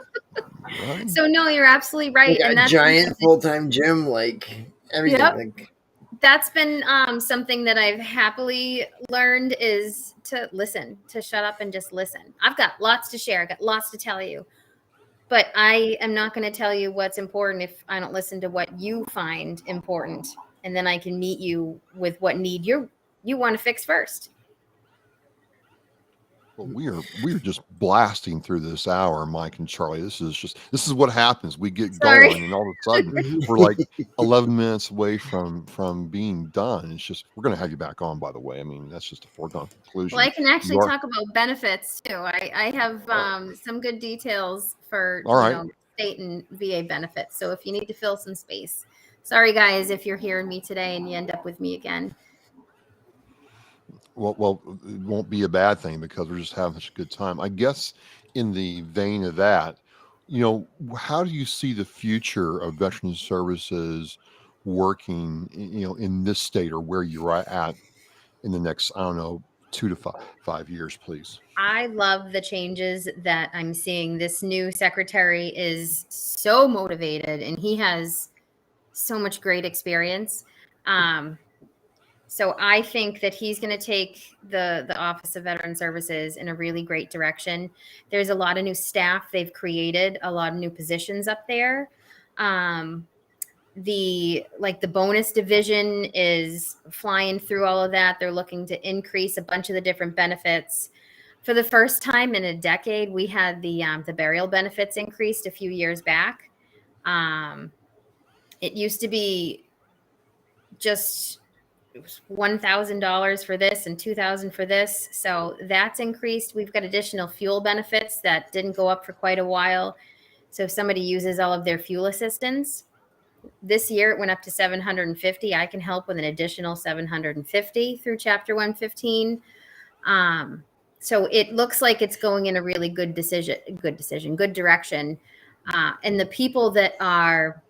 Right. So no, you're absolutely right. Like and a that's giant full-time gym, like everything. Yep. Like, that's been something that I've happily learned, is to listen, to shut up and just listen. I've got lots to share. I've got lots to tell you. But I am not going to tell you what's important if I don't listen to what you find important. And then I can meet you with what need you want to fix first. Well, we are just blasting through this hour, Mike and Charlie. This is what happens. We get going, and all of a sudden we're like 11 minutes away from being done. It's just, we're going to have you back on, by the way. I mean, that's just a foregone conclusion. Well, I can actually talk about benefits too. I have some good details for state and VA benefits. So if you need to fill some space, sorry guys, if you're hearing me today and you end up with me again. Well, it won't be a bad thing because we're just having such a good time. I guess in the vein of that, how do you see the future of veteran services working, in this state or where you're at in the next, I don't know, 2 to 5 years, please? I love the changes that I'm seeing. This new secretary is so motivated and he has so much great experience. So I think that he's going to take the Office of Veteran Services in a really great direction. There's a lot of new staff they've created, a lot of new positions up there. The bonus division is flying through all of that. They're looking to increase a bunch of the different benefits. For the first time in a decade, we had the burial benefits increased a few years back. It used to be just $1,000 for this and $2,000 for this. So that's increased. We've got additional fuel benefits that didn't go up for quite a while. So if somebody uses all of their fuel assistance, this year it went up to $750. I can help with an additional $750 through Chapter 115. So it looks like it's going in a really good direction. And the people that are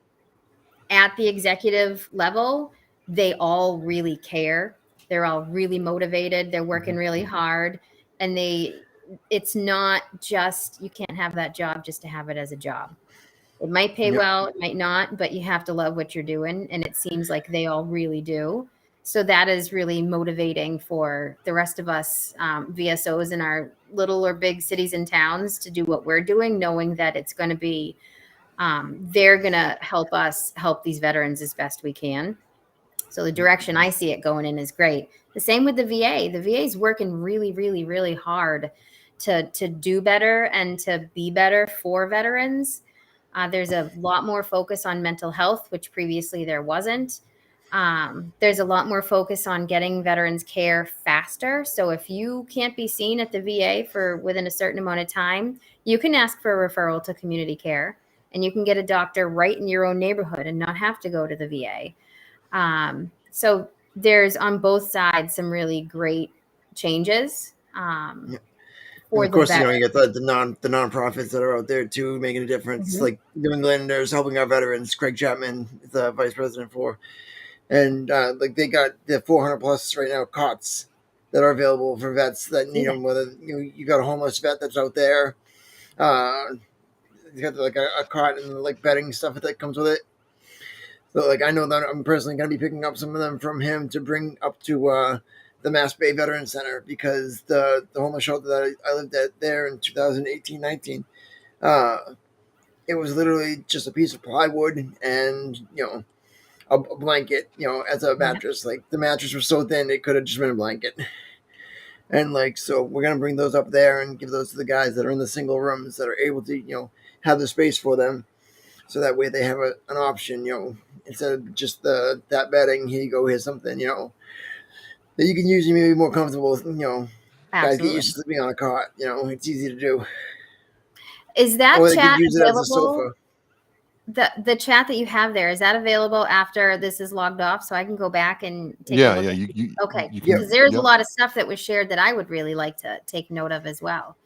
at the executive level, they all really care. They're all really motivated. They're working really hard. And it's not just, you can't have that job just to have it as a job. It might pay well, it might not, but you have to love what you're doing. And it seems like they all really do. So that is really motivating for the rest of us VSOs in our little or big cities and towns to do what we're doing, knowing that it's going to be, they're going to help us help these veterans as best we can. So the direction I see it going in is great. The same with the VA. The VA is working really, really, really hard to do better and to be better for veterans. There's a lot more focus on mental health, which previously there wasn't. There's a lot more focus on getting veterans care faster. So if you can't be seen at the VA for within a certain amount of time, you can ask for a referral to community care and you can get a doctor right in your own neighborhood and not have to go to the VA. So there's on both sides some really great changes. For of course, you get the nonprofits that are out there too, making a difference. Like New Englanders helping our veterans. Craig Chapman is the vice president for, and they got the 400 plus right now cots that are available for vets that need them. Whether you got a homeless vet that's out there, you got like a cot and like bedding stuff that comes with it. So like I know that I'm personally going to be picking up some of them from him to bring up to the Mass Bay Veteran Center, because the homeless shelter that I lived at there in 2018-19, it was literally just a piece of plywood and a blanket, as a mattress. Like the mattress was so thin it could have just been a blanket. And like, so we're gonna bring those up there and give those to the guys that are in the single rooms that are able to, have the space for them, so that way they have an option, instead of just that bedding. Here you go, here's something, that you can use. You may be more comfortable. Guys get used to sleeping on a cot. It's easy to do. Is that or they chat could use it as a available? sofa. The chat that you have there, is that available after this is logged off, so I can go back and take a look? Okay, because there's a lot of stuff that was shared that I would really like to take note of as well.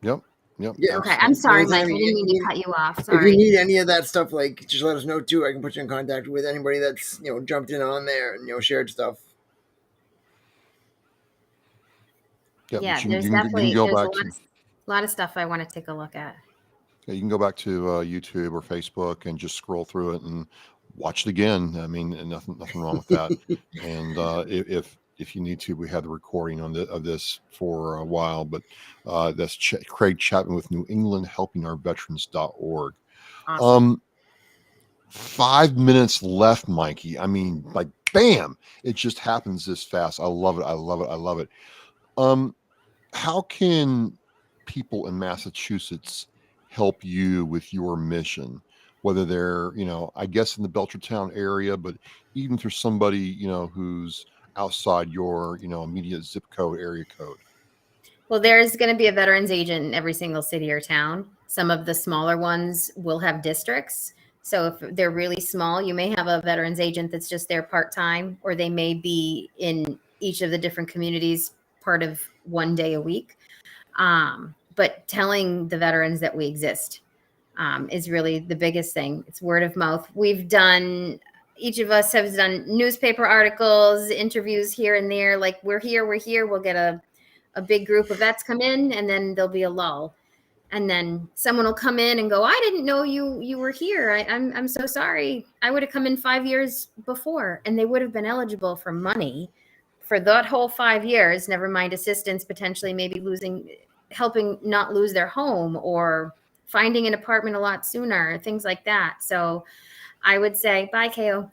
Yep. Yeah. Okay, I'm sorry, Mike. I didn't mean to cut you off. Sorry. If you need any of that stuff, like, just let us know too. I can put you in contact with anybody that's jumped in on there and shared stuff. Yep, Yeah, you there's can definitely go there's back a lot of stuff I want to take a look at. Yeah, you can go back to YouTube or Facebook and just scroll through it and watch it again. I mean, nothing wrong with that. And if you need to, we have the recording of this for a while. But that's Craig Chapman with NewEnglandHelpingOurVeterans.org. Awesome. 5 minutes left, Mikey. I mean, like, bam! It just happens this fast. I love it. I love it. I love it. How can people in Massachusetts help you with your mission? Whether they're, I guess in the Belchertown area, but even for somebody, who's outside your, immediate zip code, area code. Well, there's going to be a veterans agent in every single city or town. Some of the smaller ones will have districts. So if they're really small, you may have a veterans agent that's just there part-time, or they may be in each of the different communities part of one day a week. But telling the veterans that we exist is really the biggest thing. It's word of mouth. Each of us has done newspaper articles, interviews here and there. Like, we're here. We'll get a big group of vets come in, and then there'll be a lull. And then someone will come in and go, I didn't know you were here. I'm so sorry. I would have come in 5 years before, and they would have been eligible for money for that whole 5 years, never mind assistance, potentially maybe helping not lose their home or finding an apartment a lot sooner, things like that. So I would say, bye, KO.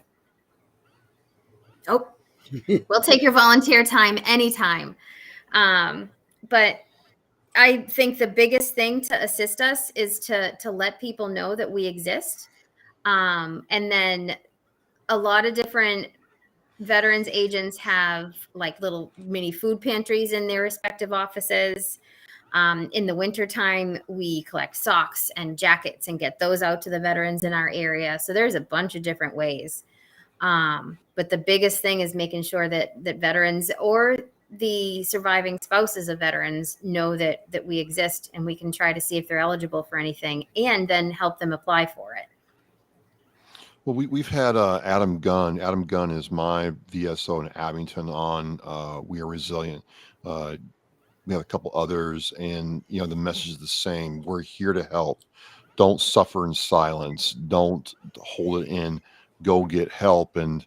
Oh, we'll take your volunteer time anytime. But I think the biggest thing to assist us is to let people know that we exist. And then a lot of different veterans agents have like little mini food pantries in their respective offices. In the wintertime, we collect socks and jackets and get those out to the veterans in our area. So there's a bunch of different ways. But the biggest thing is making sure that veterans or the surviving spouses of veterans know that we exist, and we can try to see if they're eligible for anything and then help them apply for it. Well, we've had Adam Gunn. Adam Gunn is my VSO in Abington on We Are Resilient. We have a couple others, and the message is the same. We're here to help. Don't suffer in silence. Don't hold it in. Go get help. And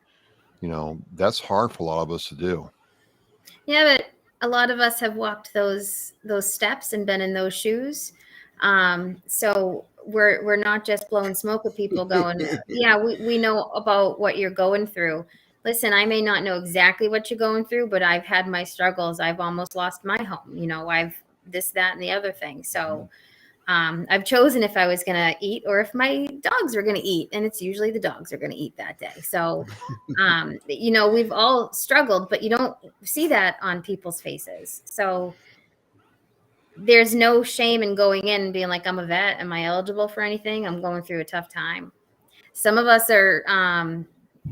that's hard for a lot of us to do. Yeah, but a lot of us have walked those steps and been in those shoes. So we're not just blowing smoke at people going, yeah, we know about what you're going through. Listen, I may not know exactly what you're going through, but I've had my struggles. I've almost lost my home. I've this, that, and the other thing. So I've chosen if I was going to eat or if my dogs are going to eat, and it's usually the dogs are going to eat that day. So, we've all struggled, but you don't see that on people's faces. So there's no shame in going in and being like, I'm a vet. Am I eligible for anything? I'm going through a tough time. Some of us are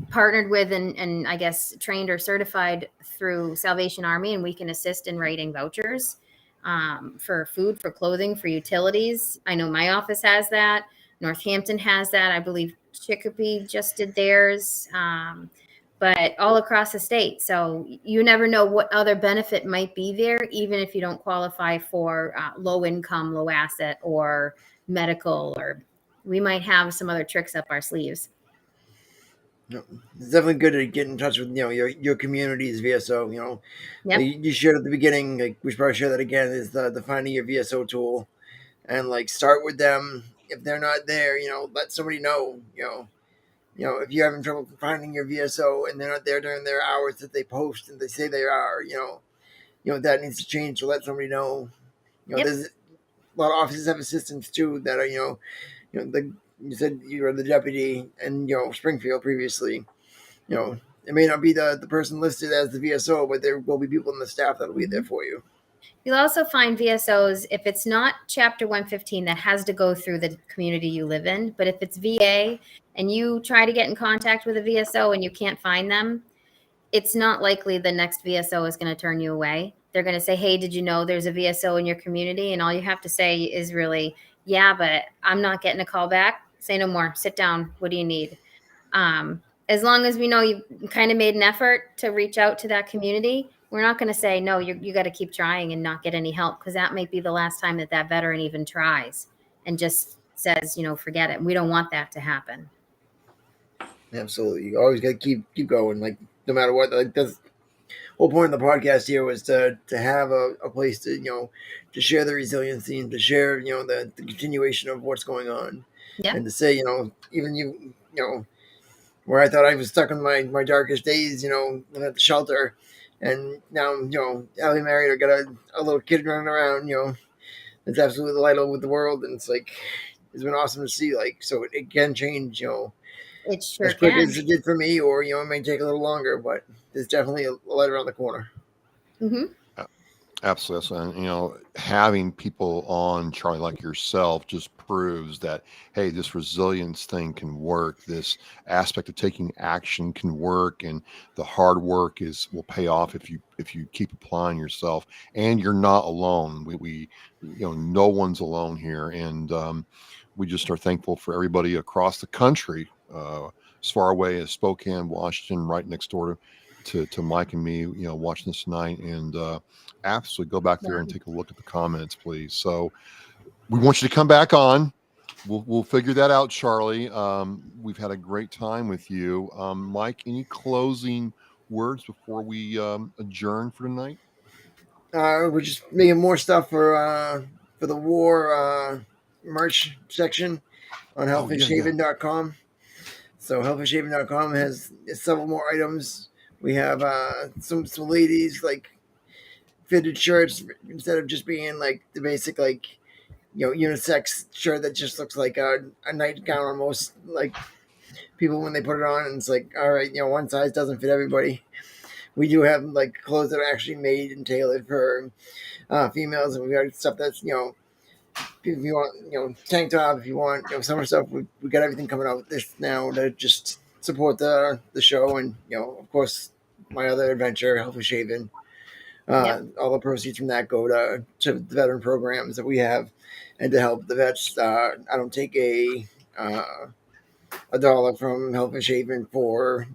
partnered with and I guess trained or certified through Salvation Army, and we can assist in writing vouchers for food, for clothing, for utilities. I know my office has that. Northampton has that. I believe Chicopee just did theirs. but all across the state. So you never know what other benefit might be there, even if you don't qualify for low income, low asset, or medical, or we might have some other tricks up our sleeves. It's definitely good to get in touch with your community's VSO. Yep. You shared at the beginning. Like we should probably share that again. Is the finding your VSO tool, and like start with them. If they're not there, let somebody know. If you're having trouble finding your VSO and they're not there during their hours that they post and they say they are, that needs to change. So let somebody know. Yep. There's a lot of offices have assistants too that are you said you were the deputy in Springfield previously. It may not be the person listed as the VSO, but there will be people in the staff that'll be there for you. You'll also find VSOs, if it's not Chapter 115, that has to go through the community you live in. But if it's VA and you try to get in contact with a VSO and you can't find them, it's not likely the next VSO is going to turn you away. They're going to say, hey, did you know there's a VSO in your community? And all you have to say is really, yeah, but I'm not getting a call back. Say no more. Sit down. What do you need? As long as we know you kind of made an effort to reach out to that community, we're not going to say, no, you got to keep trying and not get any help, because that might be the last time that veteran even tries and just says, forget it. We don't want that to happen. Absolutely. You always got to keep going. Like, no matter what, like that's the whole point of the podcast here was to have a place to, to share the resiliency and to share, the continuation of what's going on. Yeah. And to say, even where I thought I was stuck in my darkest days, living at the shelter, and now I'm, happily married, I got a little kid running around, it's absolutely the light of the world, and it's like it's been awesome to see. Like, so it can change, it sure as quick can. as it did for me, or it may take a little longer, but there's definitely a light around the corner. Mm-hmm. Absolutely. And, having people on, Charlie, like yourself just proves that, hey, this resilience thing can work. This aspect of taking action can work, and the hard work will pay off if you keep applying yourself, and you're not alone. We no one's alone here. And we just are thankful for everybody across the country, as far away as Spokane, Washington, right next door to Mike and me, watching this tonight. And absolutely go back there and take a look at the comments, please. So we want you to come back on. We'll figure that out, Charlie. We've had a great time with you. Mike, any closing words before we adjourn for tonight? We're just making more stuff for the W.A.R. Merch section on hellfishhaven.com. So hellfishhaven.com has several more items. We have some ladies like fitted shirts instead of just being like the basic like unisex shirt that just looks like a nightgown on most like people when they put it on, and it's like, all right, one size doesn't fit everybody. We do have like clothes that are actually made and tailored for females, and we got stuff that's if you want tank top, if you want summer stuff, we got everything coming out with this now to just support the show, and of course my other adventure, Hellfish Haven. All the proceeds from that go to the veteran programs that we have, and to help the vets. I don't take a dollar from Hellfish Haven for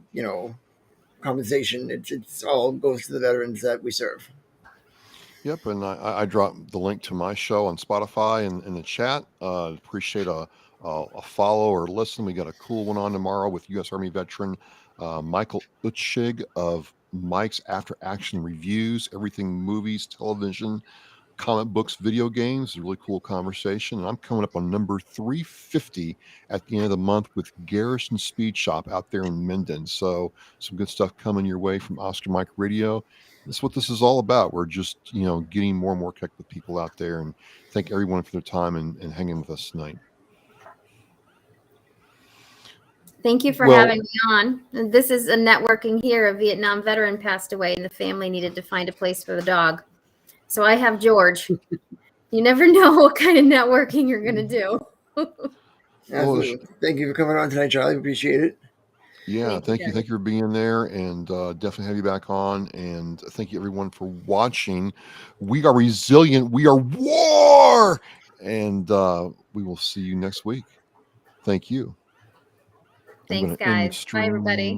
compensation. It's all goes to the veterans that we serve. Yep, and I dropped the link to my show on Spotify in the chat. Appreciate a follow or listen. We got a cool one on tomorrow with U.S. Army veteran Michael Utschig of Mike's After Action Reviews, everything movies, television, comic books, video games. A really cool conversation. And I'm coming up on number 350 at the end of the month with Garrison Speed Shop out there in Minden. So some good stuff coming your way from Oscar Mike Radio. That's what this is all about. We're just, getting more and more connected with people out there, and thank everyone for their time and hanging with us tonight. Thank you for having me on. And this is a networking here. A Vietnam veteran passed away, and the family needed to find a place for the dog. So I have George. You never know what kind of networking you're going to do. Absolutely. Thank you for coming on tonight, Charlie. Appreciate it. Yeah, thank you. Thank you for being there, and definitely have you back on. And thank you, everyone, for watching. We are resilient. We are W.A.R. And we will see you next week. Thank you. Thanks, guys. Bye, everybody.